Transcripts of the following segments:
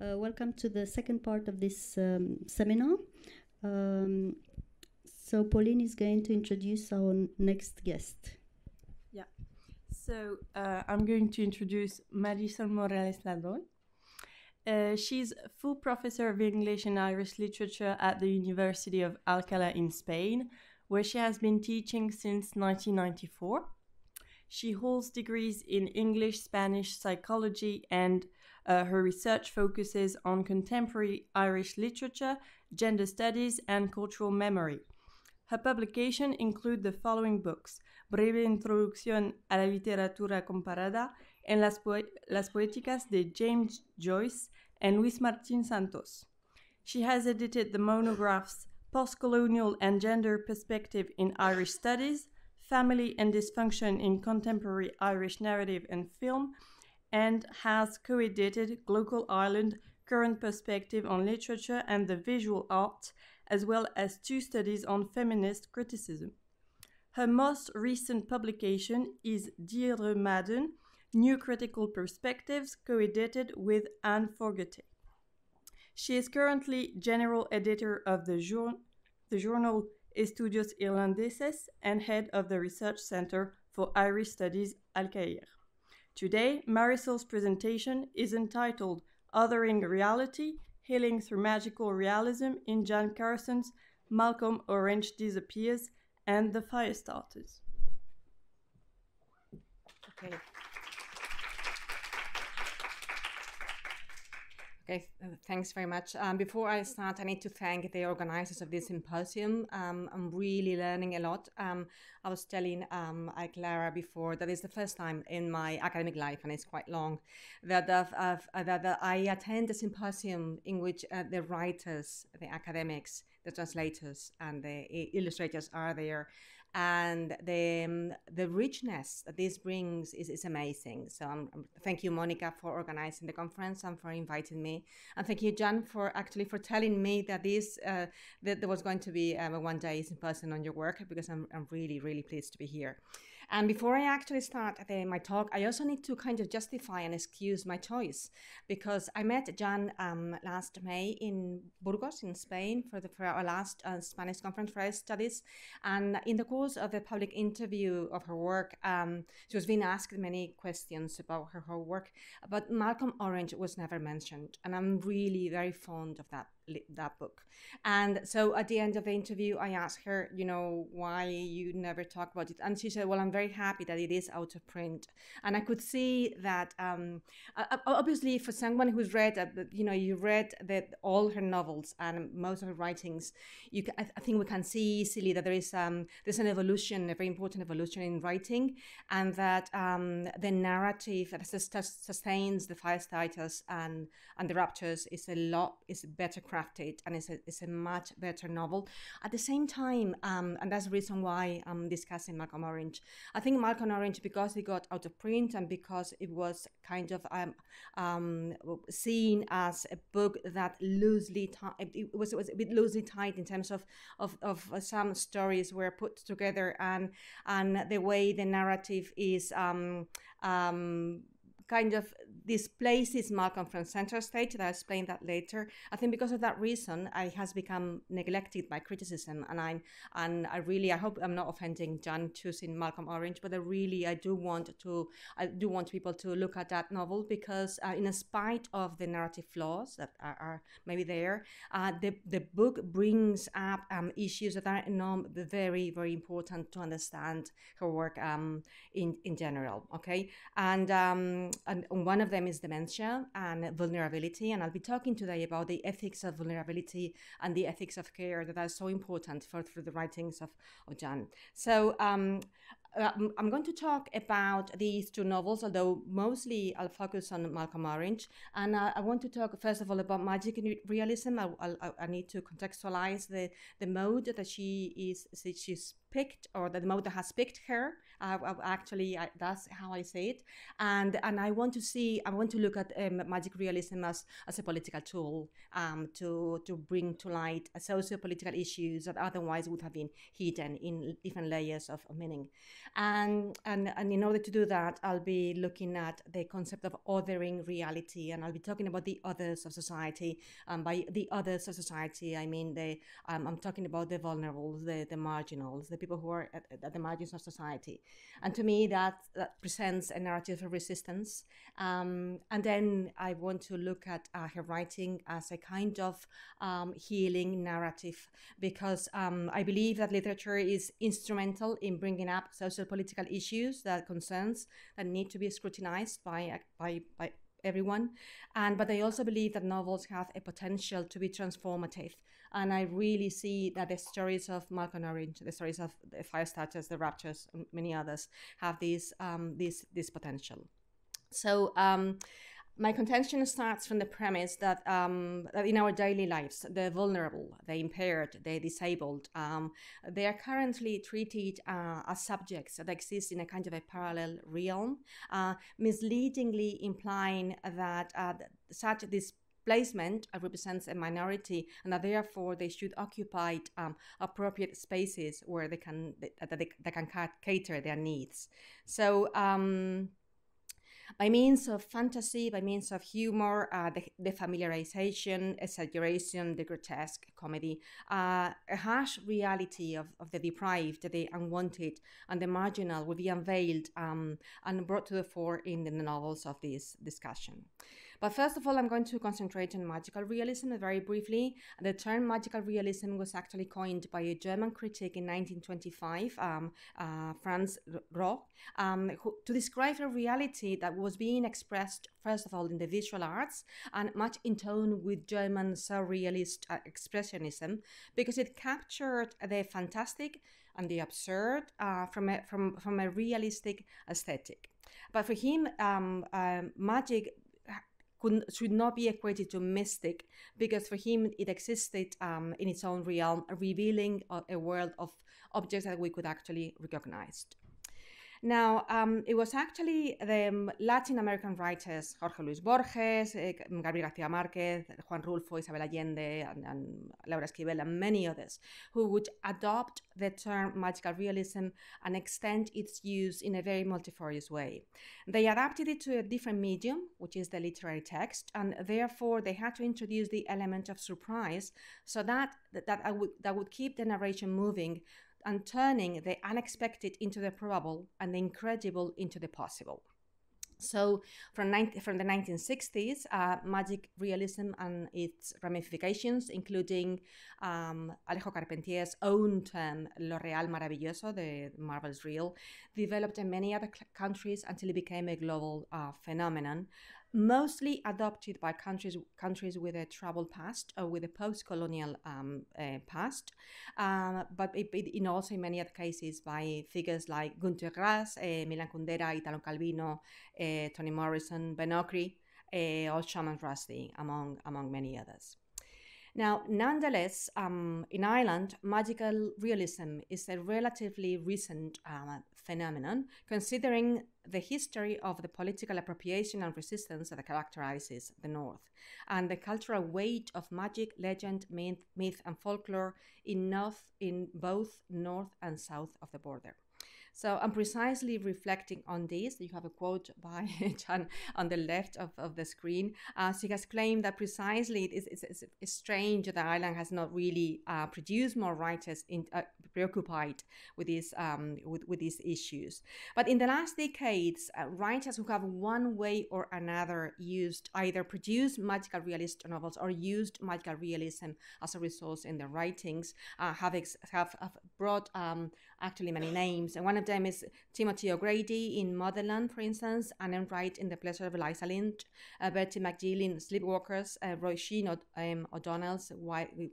Welcome to the second part of this seminar. So Pauline is going to introduce our next guest. Yeah, so I'm going to introduce Marisol Ladrón. She's full professor of English and Irish literature at the University of Alcalá in Spain, where she has been teaching since 1994. She holds degrees in English, Spanish, psychology, and her research focuses on contemporary Irish literature, gender studies, and cultural memory. Her publications include the following books: Breve Introducción a la Literatura Comparada and Las Poéticas de James Joyce and Luis Martín Santos. She has edited the monographs Postcolonial and Gender Perspective in Irish Studies, Family and Dysfunction in Contemporary Irish Narrative and Film, and has co-edited Global Ireland, Current Perspective on Literature and the Visual Arts, as well as 2 studies on feminist criticism. Her most recent publication is Deirdre Madden, New Critical Perspectives, co-edited with Anne Fogarty. She is currently general editor of the journal Estudios Irlandeses and head of the Research Center for Irish Studies Al-Caire. Today, Marisol's presentation is entitled Othering Reality, Healing Through Magical Realism in Jan Carson's Malcolm Orange Disappears and the Firestarters. Okay. Okay, thanks very much. Before I start, I need to thank the organizers of this symposium. I'm really learning a lot. I was telling Clara before that it's the first time in my academic life, and it's quite long, that I attend a symposium in which the writers, the academics, the translators, and the illustrators are there. And the richness that this brings is amazing. So thank you, Monica, for organizing the conference and for inviting me. And thank you, Jan, for telling me that that there was going to be a one-day symposium on your work, because I'm really, really pleased to be here. And before I actually start my talk, I also need to kind of justify and excuse my choice, because I met Jan last May in Burgos in Spain for our last Spanish conference for Irish Studies. And in the course of a public interview of her work, she was being asked many questions about her work, but Malcolm Orange was never mentioned. And I'm really very fond of that book. And so at the end of the interview, I asked her, why you never talk about it. And she said, well, I'm very happy that it is out of print. And I could see that, obviously, for someone who's read, you read all her novels and most of her writings, I think we can see easily that there's an evolution, a very important evolution in writing, and that the narrative that sustains the Firestarters and the Raptors is better crafted, and it's a much better novel. At the same time, and that's the reason why I'm discussing Malcolm Orange. I think Malcolm Orange, because it got out of print and because it was kind of seen as a book that it was a bit loosely tied in terms of some stories were put together, and the way the narrative is kind of displaces Malcolm from center stage. I'll explain that later. I think because of that reason, it has become neglected by criticism, and I hope I'm not offending Jan choosing Malcolm Orange, but I do want people to look at that novel, because in spite of the narrative flaws that are maybe there, the book brings up issues that are very, very important to understand her work in general. Okay, and one of them is dementia and vulnerability, and I'll be talking today about the ethics of vulnerability and the ethics of care that are so important for the writings of Jan. So I'm going to talk about these 2 novels, although mostly I'll focus on Malcolm Orange. And I want to talk first of all about magic realism. I need to contextualize the mode that she's picked, or that the mother has picked her. Actually, that's how I say it. And I want to look at magic realism as a political tool to bring to light socio-political issues that otherwise would have been hidden in different layers of meaning. And in order to do that, I'll be looking at the concept of othering reality, and I'll be talking about the others of society. By the others of society, I mean I'm talking about the vulnerables, the marginals, the people who are at the margins of society. And to me, that presents a narrative of resistance. And then I want to look at her writing as a kind of healing narrative, because I believe that literature is instrumental in bringing up social political issues, that concerns that need to be scrutinized by everyone. But I also believe that novels have a potential to be transformative. And I really see that the stories of Malcolm Orange, the stories of the Firestarters, the Raptures, and many others have this potential. So my contention starts from the premise that in our daily lives, the vulnerable, the impaired, the disabled, they are currently treated as subjects that exist in a kind of a parallel realm, misleadingly implying that such displacement represents a minority, and that therefore they should occupy appropriate spaces where they can cater their needs. So by means of fantasy, by means of humor, the familiarization, exaggeration, the grotesque, comedy, a harsh reality of the deprived, the unwanted, and the marginal will be unveiled and brought to the fore in the novels of this discussion. But first of all, I'm going to concentrate on magical realism very briefly. The term magical realism was actually coined by a German critic in 1925, Franz Roh, to describe a reality that was being expressed, first of all, in the visual arts, and much in tone with German surrealist expressionism, because it captured the fantastic and the absurd from a realistic aesthetic. But for him, magic should not be equated to mystic, because for him it existed in its own realm, revealing a world of objects that we could actually recognize. Now, it was actually the Latin American writers, Jorge Luis Borges, Gabriel García Márquez, Juan Rulfo, Isabel Allende, and Laura Esquivel, and many others, who would adopt the term magical realism and extend its use in a very multifarious way. They adapted it to a different medium, which is the literary text, and therefore they had to introduce the element of surprise, so that would keep the narration moving, and turning the unexpected into the probable and the incredible into the possible. So from the 1960s, magic realism and its ramifications, including Alejo Carpentier's own term, lo real maravilloso, the marvelous real, developed in many other countries until it became a global phenomenon, mostly adopted by countries with a troubled past or with a post-colonial past, but also in many other cases by figures like Günter Grass, Milan Kundera, Italo Calvino, Toni Morrison, Ben Okri, or Shaman Rushdie, among many others. Now, nonetheless, in Ireland, magical realism is a relatively recent phenomenon, considering the history of the political appropriation and resistance that characterizes the North, and the cultural weight of magic, legend, myth, and folklore in both North and South of the border. So I'm precisely reflecting on this. You have a quote by Chan on the left of the screen. She has claimed that precisely it's strange that Ireland has not really produced more writers preoccupied with these issues. But in the last decades, writers who have one way or another either produced magical realist novels or used magical realism as a resource in their writings have brought actually many names. And one of them is Timothy O'Grady in Motherland, for instance, Anne Wright in The Pleasure of Eliza Lynch, Bertie McGill in Sleepwalkers, Roy Sheen O'Donnell's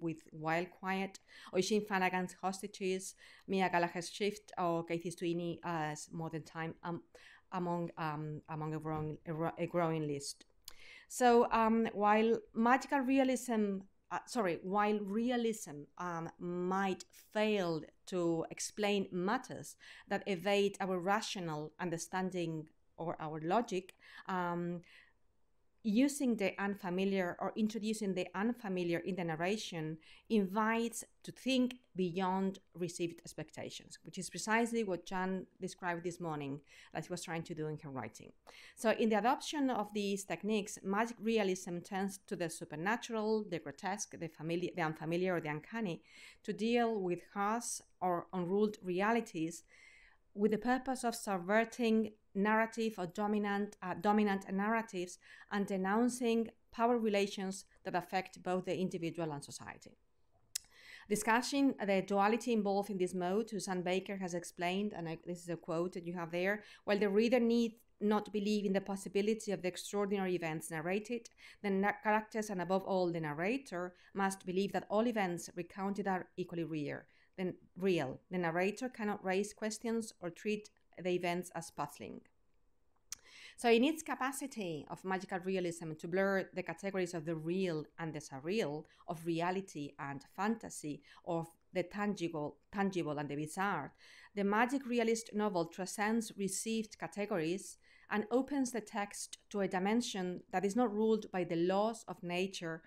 with Wild Quiet, Oisin Flanagan's Hostages, Mia Gallagher's Shift, or Kathy Sweeney as Modern Time, among a growing list. So while magical realism while realism might fail to explain matters that evade our rational understanding or our logic, using the unfamiliar or introducing the unfamiliar in the narration invites to think beyond received expectations, which is precisely what Jan described this morning that he was trying to do in her writing. So in the adoption of these techniques, magic realism turns to the supernatural, the grotesque, the unfamiliar, or the uncanny to deal with harsh or unruled realities with the purpose of subverting narrative or dominant narratives and denouncing power relations that affect both the individual and society. Discussing the duality involved in this mode, Susan Baker has explained, and this is a quote that you have there, while the reader need not believe in the possibility of the extraordinary events narrated, the characters and above all the narrator must believe that all events recounted are equally real. The narrator cannot raise questions or treat the events as puzzling. So in its capacity of magical realism to blur the categories of the real and the surreal, of reality and fantasy, of the tangible and the bizarre, the magic realist novel transcends received categories and opens the text to a dimension that is not ruled by the laws of nature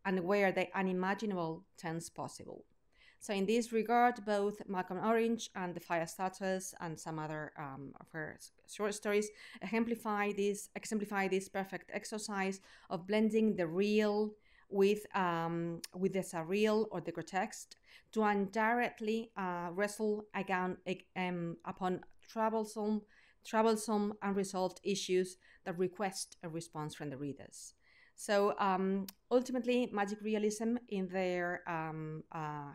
and where the unimaginable turns possible. So in this regard, both Malcolm Orange and The Firestarters and some other of her short stories exemplify this perfect exercise of blending the real with the surreal or the grotesque to indirectly wrestle upon troublesome unresolved issues that request a response from the readers. So ultimately, magic realism in their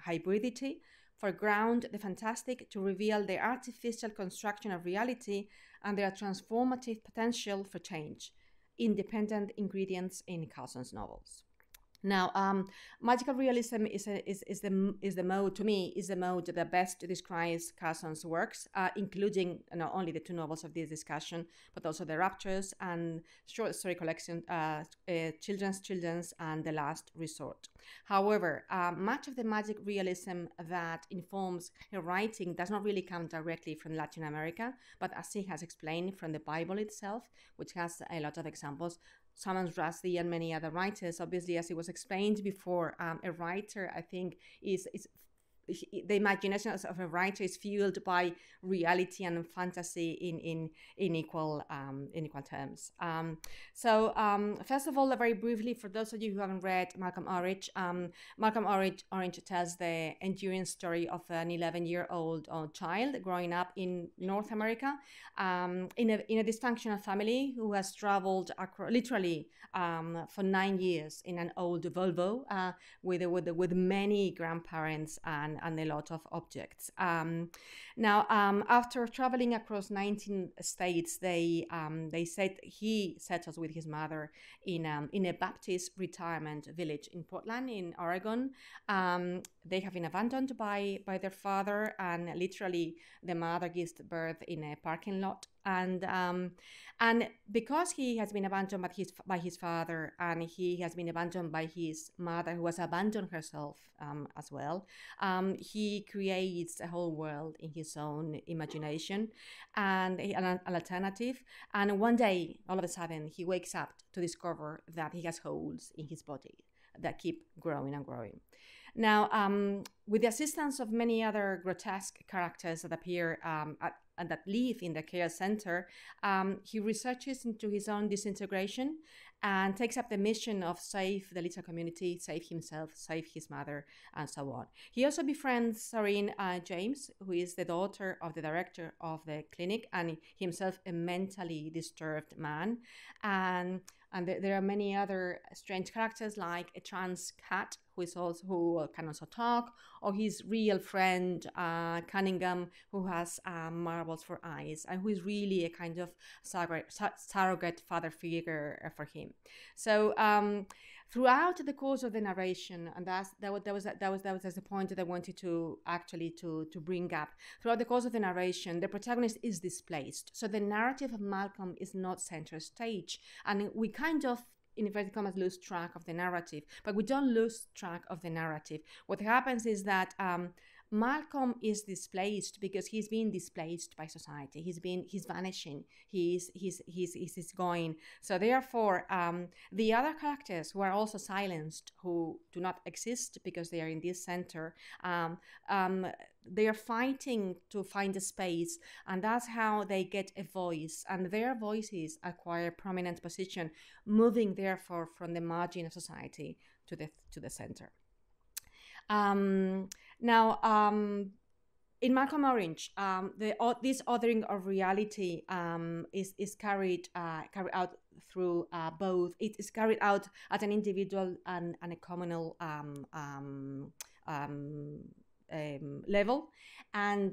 hybridity foreground the fantastic to reveal the artificial construction of reality and their transformative potential for change, independent ingredients in Carson's novels. Now, magical realism is the mode, to me, is the mode that best describes Carson's works, including not only the two novels of this discussion, but also The Raptures and short story collection, Children's, and The Last Resort. However, much of the magic realism that informs her writing does not really come directly from Latin America, but as she has explained, from the Bible itself, which has a lot of examples. Salman Rushdie and many other writers. Obviously, as it was explained before, a writer, I think, is the imagination of a writer is fueled by reality and fantasy in equal terms. First of all, very briefly, for those of you who haven't read Malcolm Orange, Malcolm Orange tells the enduring story of an 11-year-old child growing up in North America in a dysfunctional family who has traveled literally for 9 years in an old Volvo with many grandparents and a lot of objects. After traveling across 19 states, he settles with his mother in a Baptist retirement village in Portland, in Oregon. They have been abandoned by their father, and literally the mother gives birth in a parking lot. And because he has been abandoned by his father, and he has been abandoned by his mother, who has abandoned herself as well, he creates a whole world in his own imagination and an alternative. And one day, all of a sudden, he wakes up to discover that he has holes in his body that keep growing and growing. Now, with the assistance of many other grotesque characters that appear and that live in the care center, he researches into his own disintegration and takes up the mission of save the little community, save himself, save his mother, and so on. He also befriends Serene James, who is the daughter of the director of the clinic, and himself a mentally disturbed man. And there are many other strange characters, like a trans cat who can also talk, or his real friend Cunningham, who has marbles for eyes, and who is really a kind of surrogate father figure for him. So throughout the course of the narration, and that was the point that I wanted to actually to bring up. Throughout the course of the narration, the protagonist is displaced. So the narrative of Malcolm is not center stage, and we kind of in inverted commas, lose track of the narrative. But we don't lose track of the narrative. What happens is that Malcolm is displaced because he's being displaced by society. He's vanishing. He's going. So therefore, the other characters who are also silenced, who do not exist because they are in this center, they are fighting to find a space, and that's how they get a voice, and their voices acquire prominent position, moving therefore from the margin of society to the center. Now, in Malcolm Orange, this othering of reality is carried out through both. It is carried out at an individual and a communal level, and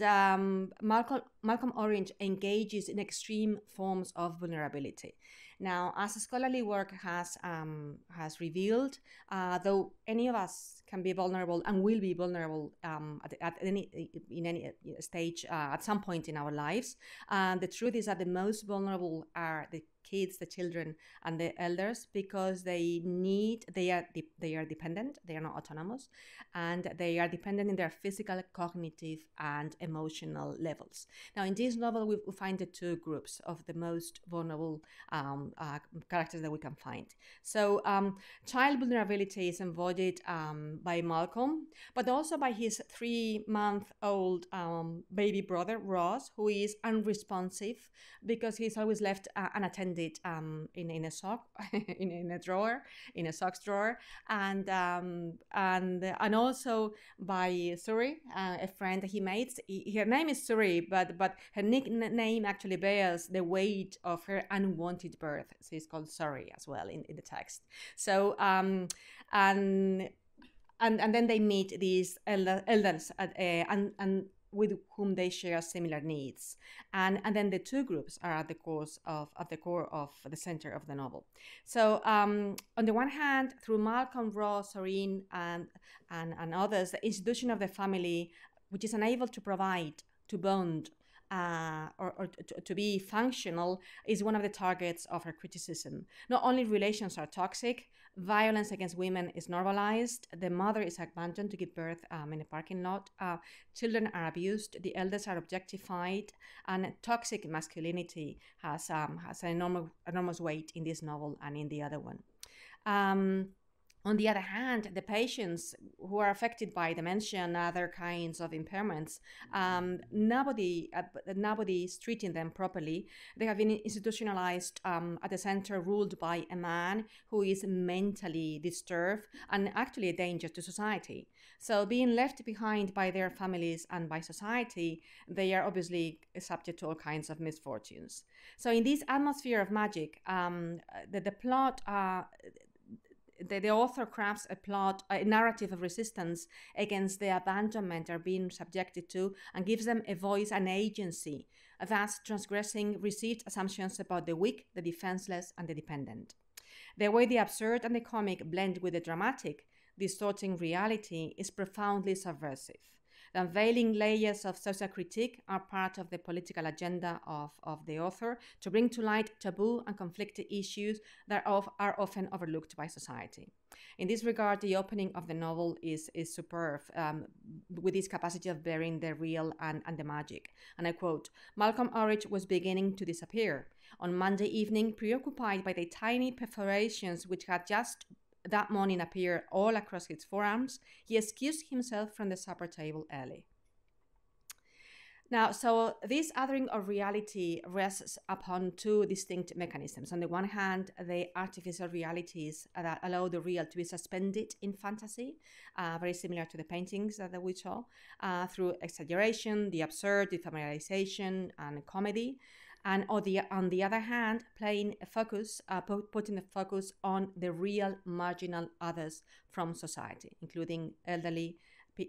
Malcolm Orange engages in extreme forms of vulnerability. Now, as scholarly work has revealed, though any of us can be vulnerable and will be vulnerable in any stage at some point in our lives, the truth is that the most vulnerable are the kids, the children, and the elders, because they are dependent, they are not autonomous, and they are dependent in their physical, cognitive, and emotional levels. Now, in this novel, we find the two groups of the most vulnerable characters that we can find. So, child vulnerability is embodied by Malcolm, but also by his 3-month-old baby brother, Ross, who is unresponsive because he's always left unattended in a sock in a drawer, in a socks drawer, and also by Suri, a friend that he made. Her name is Suri, but her nickname actually bears the weight of her unwanted birth. So it's called Suri as well in the text. So and then they meet these elders and with whom they share similar needs, and then the two groups are at the core of the center of the novel. So on the one hand, through Malcolm, Ross, Soreen, and others, the institution of the family, which is unable to provide, to bond, or to be functional, is one of the targets of her criticism. Not only relations are toxic, violence against women is normalized, the mother is abandoned to give birth in a parking lot, children are abused, the elders are objectified, and toxic masculinity has an enormous weight in this novel and in the other one. On the other hand, the patients who are affected by dementia and other kinds of impairments, nobody is treating them properly. They have been institutionalized at a center ruled by a man who is mentally disturbed and actually a danger to society. So being left behind by their families and by society, they are obviously subject to all kinds of misfortunes. So in this atmosphere of magic, the plot... The author crafts a narrative of resistance against the abandonment they're being subjected to, and gives them a voice and agency, thus transgressing received assumptions about the weak, the defenseless, and the dependent. The way the absurd and the comic blend with the dramatic, distorting reality, is profoundly subversive. The unveiling layers of social critique are part of the political agenda of the author to bring to light taboo and conflicted issues that are often overlooked by society. In this regard, the opening of the novel is superb, with its capacity of bearing the real and the magic. And I quote, "Malcolm Orange was beginning to disappear. On Monday evening, preoccupied by the tiny perforations which had just that morning appeared all across his forearms, he excused himself from the supper table early." Now, so this othering of reality rests upon two distinct mechanisms. On the one hand, the artificial realities that allow the real to be suspended in fantasy, very similar to the paintings that we saw, through exaggeration, the absurd, the familiarization, and comedy. And on the other hand, putting the focus on the real marginal others from society, including elderly,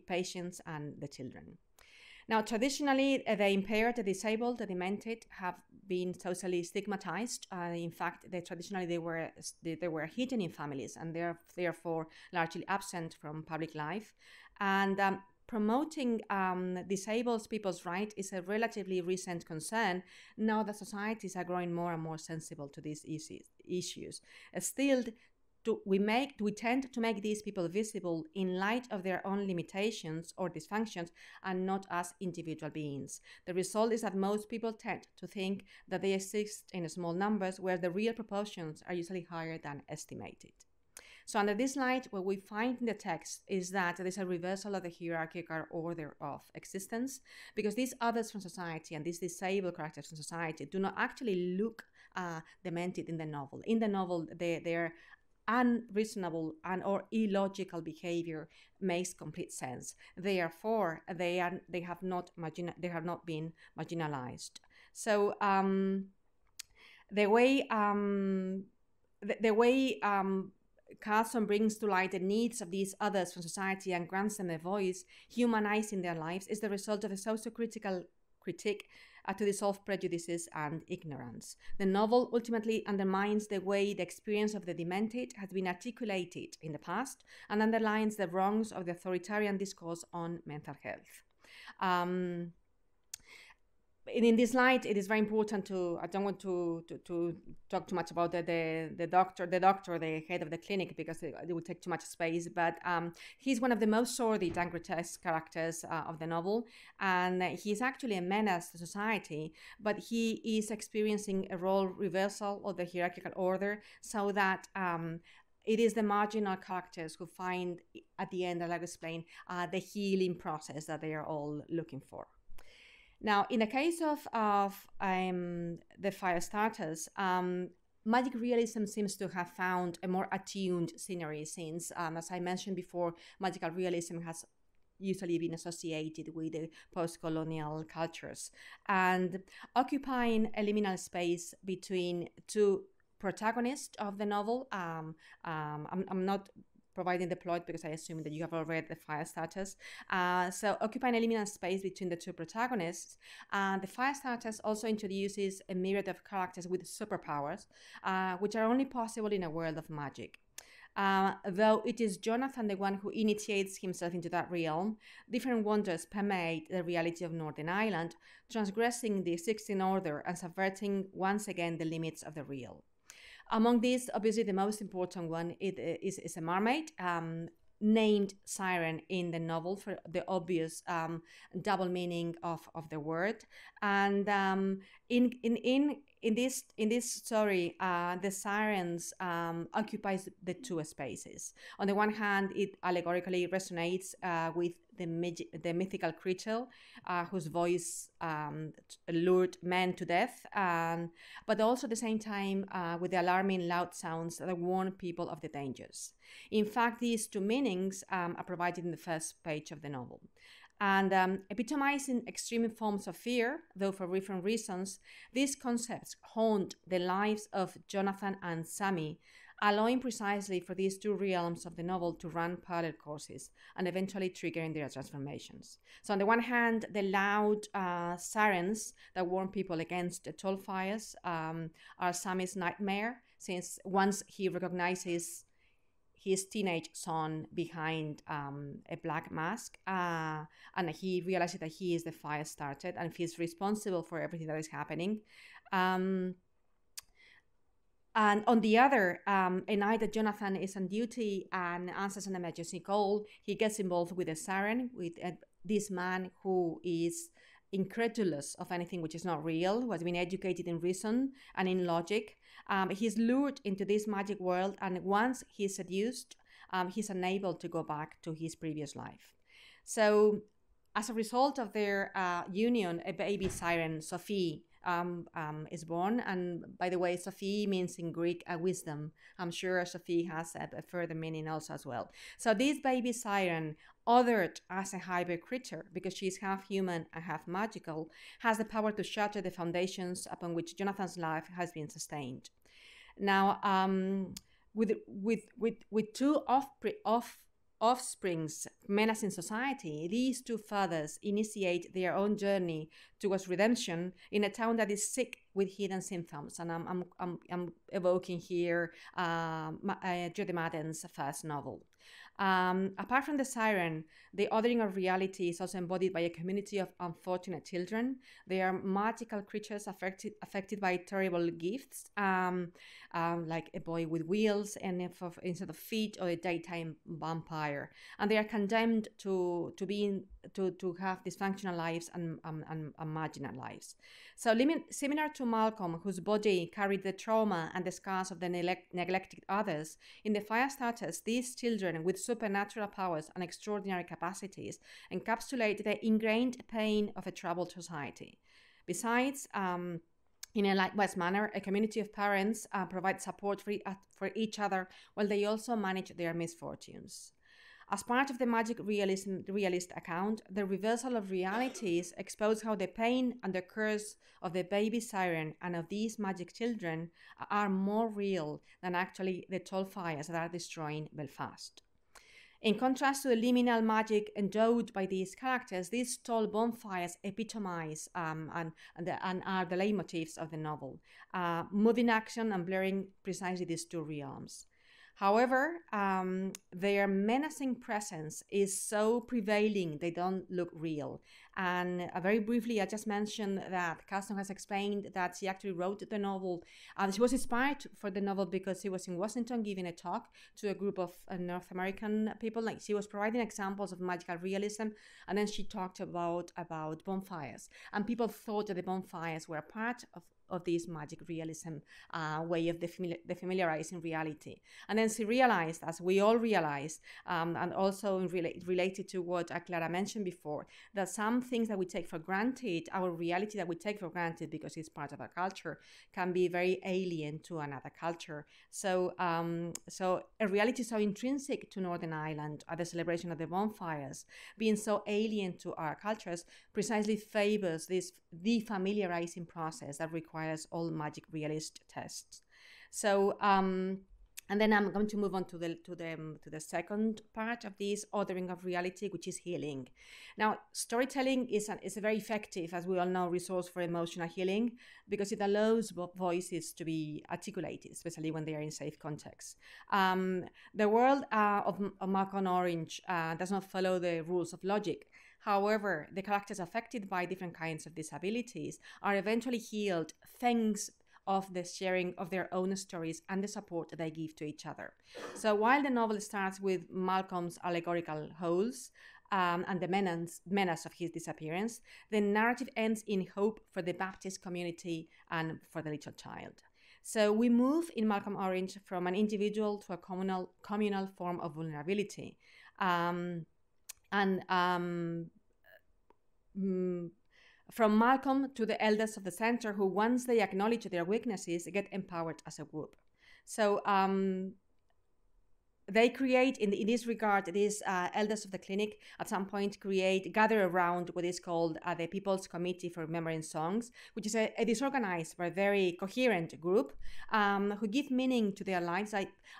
patients, and the children. Now, traditionally, the impaired, the disabled, the demented have been socially stigmatized. In fact, traditionally they were hidden in families and therefore largely absent from public life. And promoting disabled people's rights is a relatively recent concern now that societies are growing more and more sensible to these issues. Still, we tend to make these people visible in light of their own limitations or dysfunctions and not as individual beings. The result is that most people tend to think that they exist in small numbers, where the real proportions are usually higher than estimated. So under this light, what we find in the text is that there is a reversal of the hierarchical order of existence, because these others from society and these disabled characters from society do not actually look demented in the novel. In the novel, their unreasonable and or illogical behavior makes complete sense. Therefore, they have not been marginalized. So the way Carson brings to light the needs of these others from society and grants them a voice, humanizing their lives, is the result of a socio-critical critique to dissolve prejudices and ignorance. The novel ultimately undermines the way the experience of the demented has been articulated in the past and underlines the wrongs of the authoritarian discourse on mental health. In this light, it is very important to, I don't want to talk too much about the doctor, the head of the clinic, because it would take too much space, but he's one of the most sordid and grotesque characters of the novel, and he's actually a menace to society, but he is experiencing a role reversal of the hierarchical order, so that it is the marginal characters who find at the end, I'll explain, the healing process that they are all looking for. Now, in the case of the fire starters, magic realism seems to have found a more attuned scenery since, as I mentioned before, magical realism has usually been associated with the post-colonial cultures. And occupying a liminal space between two protagonists of the novel, I'm not providing the plot because I assume that you have already read the fire starters. So occupying a liminal space between the two protagonists, the fire starters also introduces a myriad of characters with superpowers, which are only possible in a world of magic. Though it is Jonathan the one who initiates himself into that realm, different wonders permeate the reality of Northern Ireland, transgressing the existing order and subverting once again the limits of the real. Among these, obviously, the most important one is a mermaid, named Siren in the novel for the obvious double meaning of the word. And in this story, the sirens occupies the two spaces. On the one hand, it allegorically resonates with the mythical creature whose voice lured men to death, but also at the same time with the alarming loud sounds that warn people of the dangers. In fact, these two meanings are provided in the first page of the novel. And epitomizing extreme forms of fear, though for different reasons, these concepts haunt the lives of Jonathan and Sammy, allowing precisely for these two realms of the novel to run parallel courses and eventually triggering their transformations. So on the one hand, the loud sirens that warn people against the tall fires are Sammy's nightmare, since once he recognizes his teenage son behind a black mask, and he realizes that he is the fire starter and feels responsible for everything that is happening. And on the other, a night that Jonathan is on duty and answers an emergency call, he gets involved with a siren, with this man who is incredulous of anything which is not real, who has been educated in reason and in logic. He's lured into this magic world, and once he's seduced, he's unable to go back to his previous life. So as a result of their union, a baby siren, Sophie, is born. And by the way, Sophie means in Greek wisdom. I'm sure Sophie has a further meaning also as well. So this baby siren, othered as a hybrid creature because she's half human and half magical, has the power to shatter the foundations upon which Jonathan's life has been sustained. Now, with two offsprings menacing society, these two fathers initiate their own journey towards redemption in a town that is sick with hidden symptoms. And I'm evoking here Jody Madden's first novel. Apart from the siren, the othering of reality is also embodied by a community of unfortunate children. They are magical creatures affected by terrible gifts, like a boy with wheels and instead of feet, or a daytime vampire. And they are condemned to have dysfunctional lives and marginal lives. So similar to Malcolm, whose body carried the trauma and the scars of the neglected others, in the Firestarters, these children with supernatural powers and extraordinary capacities encapsulate the ingrained pain of a troubled society. Besides, in a likewise manner, a community of parents provide support for each other while they also manage their misfortunes. As part of the magic realist account, the reversal of realities expose how the pain and the curse of the baby siren and of these magic children are more real than actually the tall fires that are destroying Belfast. In contrast to the liminal magic endowed by these characters, these tall bonfires epitomize and are the leitmotifs of the novel, moving action and blurring precisely these two realms. However, their menacing presence is so prevailing, they don't look real. And very briefly, I just mentioned that Carson has explained that she actually wrote the novel. She was inspired for the novel because she was in Washington giving a talk to a group of North American people. Like, she was providing examples of magical realism, and then she talked about bonfires. And people thought that the bonfires were part of this magic realism way of defamiliarizing reality. And then she realized, as we all realized, and also related to what Clara mentioned before, that some things that we take for granted, our reality that we take for granted because it's part of our culture, can be very alien to another culture. So a reality so intrinsic to Northern Ireland, the celebration of the bonfires, being so alien to our cultures, precisely favors this defamiliarizing process that requires all magic realist tests. So and then I'm going to move on to the second part of this othering of reality, which is healing. Now, storytelling is a very effective, as we all know, resource for emotional healing because it allows voices to be articulated, especially when they are in safe contexts. The world of Malcolm Orange does not follow the rules of logic. However, the characters affected by different kinds of disabilities are eventually healed thanks of the sharing of their own stories and the support they give to each other. So while the novel starts with Malcolm's allegorical holes and the menace of his disappearance, the narrative ends in hope for the Baptist community and for the little child. So we move in Malcolm Orange from an individual to a communal form of vulnerability. From Malcolm to the elders of the center, who once they acknowledge their weaknesses, get empowered as a group. So they create, in this regard, these elders of the clinic at some point gather around what is called the People's Committee for Remembering Songs, which is a disorganized but very coherent group who give meaning to their lives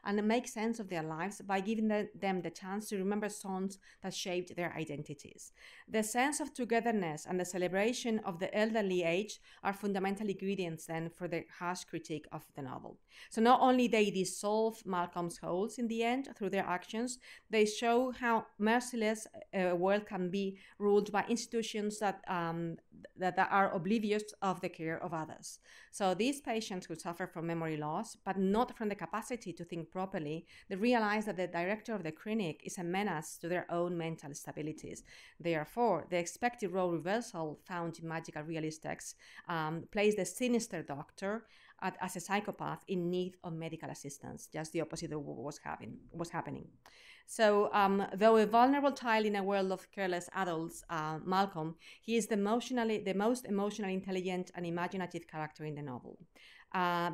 and make sense of their lives by giving them the chance to remember songs that shaped their identities. The sense of togetherness and the celebration of the elderly age are fundamental ingredients then for the harsh critique of the novel. So not only they dissolve Malcolm's holes in the end through their actions, they show how merciless a world can be ruled by institutions that are oblivious of the care of others. So these patients who suffer from memory loss, but not from the capacity to think properly, they realize that the director of the clinic is a menace to their own mental stabilities. Therefore, the expected role reversal found in magical realist texts plays the sinister doctor as a psychopath in need of medical assistance, just the opposite of what was happening. So, though a vulnerable child in a world of careless adults, Malcolm, he is the most emotionally intelligent and imaginative character in the novel.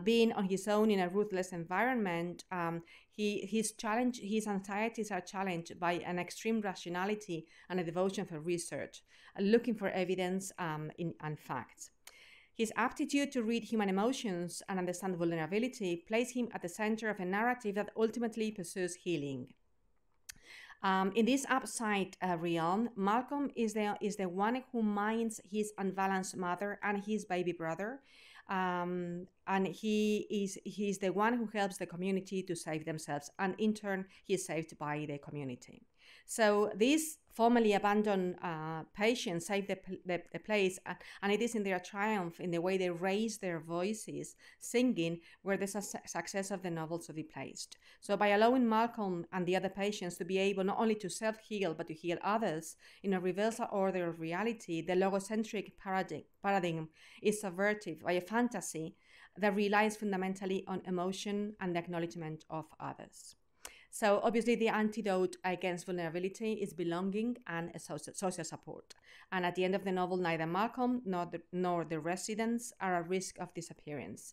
Being on his own in a ruthless environment, his anxieties are challenged by an extreme rationality and a devotion for research, looking for evidence and facts. His aptitude to read human emotions and understand vulnerability place him at the center of a narrative that ultimately pursues healing. In this upside realm, Malcolm is the one who minds his unbalanced mother and his baby brother, And he's the one who helps the community to save themselves, and in turn he is saved by the community. So these formerly abandoned patients save the place, and it is in their triumph, in the way they raise their voices singing, where the success of the novel to be placed. So by allowing Malcolm and the other patients to be able not only to self-heal but to heal others in a reversal order of reality, the logocentric paradigm is subverted by a fantasy that relies fundamentally on emotion and the acknowledgement of others. So obviously the antidote against vulnerability is belonging and social support. And at the end of the novel, neither Malcolm nor the residents are at risk of disappearance.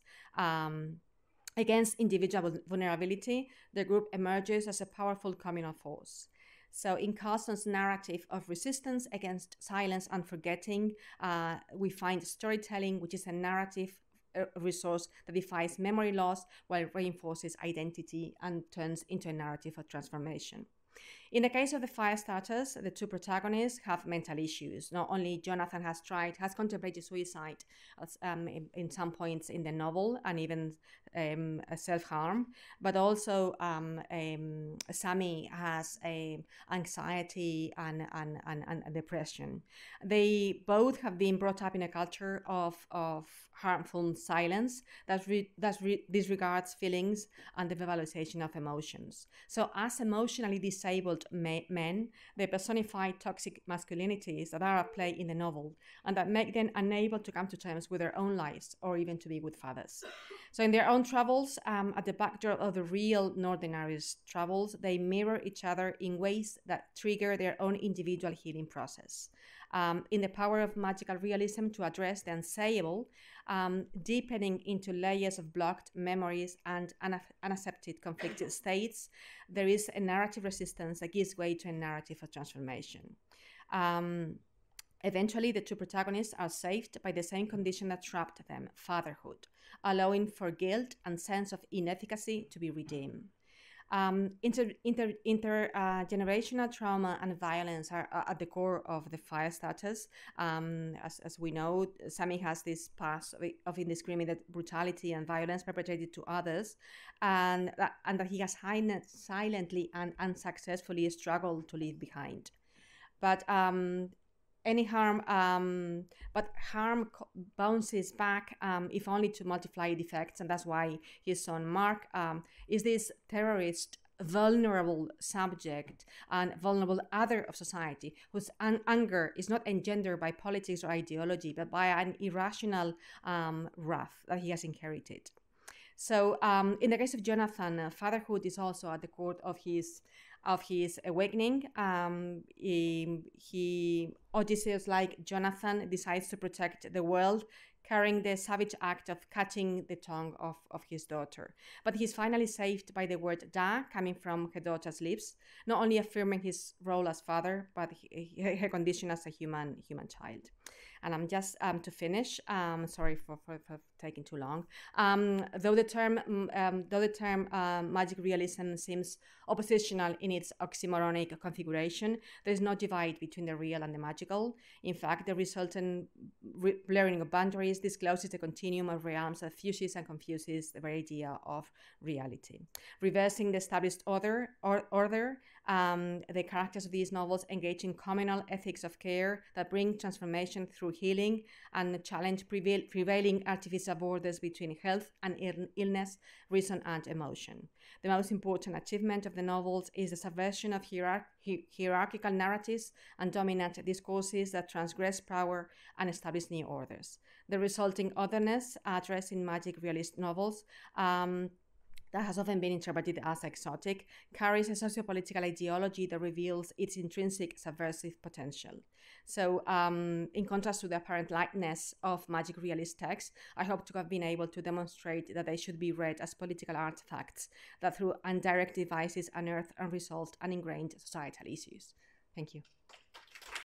Against individual vulnerability, the group emerges as a powerful communal force. So in Carson's narrative of resistance against silence and forgetting, we find storytelling, which is a narrative resource that defies memory loss while reinforces identity and turns into a narrative of transformation. In the case of the fire starters, the two protagonists have mental issues. Not only Jonathan has contemplated suicide in some points in the novel, and even self-harm, but also Sammy has anxiety and depression. They both have been brought up in a culture of harmful silence that disregards feelings and the valorization of emotions. So as emotionally disabled men, they personify toxic masculinities that are at play in the novel and that make them unable to come to terms with their own lives or even to be with fathers. So in their own travels, at the backdrop of the real Northerners' travels, they mirror each other in ways that trigger their own individual healing process. In the power of magical realism to address the unsayable, deepening into layers of blocked memories and unaccepted conflicted states, there is a narrative resistance that gives way to a narrative of transformation. Eventually, the two protagonists are saved by the same condition that trapped them, fatherhood, allowing for guilt and sense of inefficacy to be redeemed. Intergenerational trauma and violence are at the core of the fire starters. As we know, Sammy has this past of indiscriminate brutality and violence perpetrated to others, and that he has silently and unsuccessfully struggled to leave behind. But harm bounces back, if only to multiply the effects, and that's why his son Mark is this terrorist, vulnerable subject and vulnerable other of society, whose anger is not engendered by politics or ideology, but by an irrational wrath that he has inherited. So in the case of Jonathan, fatherhood is also at the core of his awakening. Odysseus, like Jonathan, decides to protect the world, carrying the savage act of cutting the tongue of his daughter. But he's finally saved by the word da coming from her daughter's lips, not only affirming his role as father, but her condition as a human child. And I'm just to finish. Sorry for taking too long. Though the term magic realism seems oppositional in its oxymoronic configuration, there is no divide between the real and the magical. In fact, the resultant blurring of boundaries discloses the continuum of realms that fuses and confuses the very idea of reality. Reversing the established order, the characters of these novels engage in communal ethics of care that bring transformation through healing and challenge prevailing artificial borders between health and illness, reason and emotion. The most important achievement of the novels is the subversion of hierarchical narratives and dominant discourses that transgress power and establish new orders. The resulting otherness addressed in magic realist novels that has often been interpreted as exotic, carries a sociopolitical ideology that reveals its intrinsic subversive potential. So, in contrast to the apparent lightness of magic realist texts, I hope to have been able to demonstrate that they should be read as political artifacts that through indirect devices unearth unresolved and ingrained societal issues. Thank you.